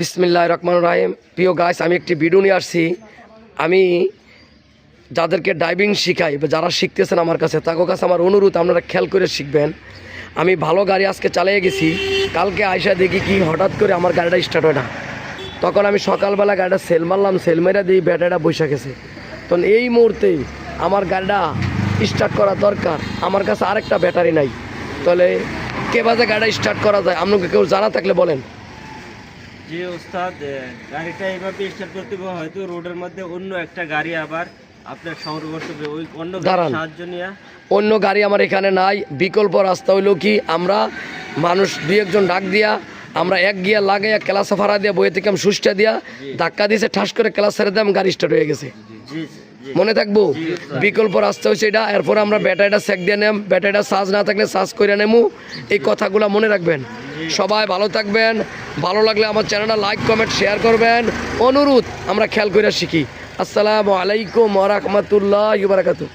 বিসমিল্লাহির রহমানির রহিম। প্রিয় গাইস, আমি একটি ভিডিও নিয়ে আসছি। আমি যাদেরকে ড্রাইভিং শিখাই বা যারা শিখতেছেন আমার কাছে, তাদের কাছে আমার অনুরোধ, আপনারা খেয়াল করে শিখবেন। আমি ভালো গাড়ি আজকে চালিয়ে গেছি, কালকে আইসা দেখি কি হঠাৎ করে আমার গাড়িটা স্টার্ট হয় না। তখন আমি সকালবেলা গাড়িটা সেল মারলাম, সেল মেরে দিই ব্যাটারিটা বসে গেছে। তখন এই মুহূর্তেই আমার গাড়িটা স্টার্ট করা দরকার, আমার কাছে আরেকটা ব্যাটারি নাই। তাহলে কীভাবে গাড়িটা স্টার্ট করা যায়, আপনাকে কেউ জানা থাকলে বলেন। যে ওস্তাদ, গাড়িটা এইভাবে স্টার্ট করতে হবে, হয়তো রোডের মধ্যে অন্য একটা গাড়ি আবার আপনার সংগ্রহ করতে হবে, ওই অন্য গাড়ির সাহায্য নিয়ে। অন্য গাড়ি আমার এখানে নাই, বিকল্প রাস্তা হইলো কি, আমরা মানুষ দুই একজন ডাক দিয়া আমরা এক গিয়া লাগাইয়া ক্লাসে ফাড়া দিয়া বইয়ে থেকে আমি সুষ্টা দিয়া ধাক্কা দিয়েছে, ঠাস করে ক্লাস ছেড়ে দিয়ে গাড়ি স্টার্ট হয়ে গেছে। মনে থাকবো, বিকল্প রাস্তা হচ্ছে এটা। এরপর আমরা ব্যাটারিটা চেক দিয়ে নেম, ব্যাটারিটা চার্জ না থাকলে চার্জ করে নেমু। এই কথাগুলো মনে রাখবেন। সবাই ভালো থাকবেন। ভালো লাগলে আমার চ্যানেলটা লাইক কমেন্ট শেয়ার করবেন। অনুরোধ, আমরা খেয়াল করে শিখি। আসসালামু আলাইকুম ওয়া রাহমাতুল্লাহি ওয়া বারাকাতুহু।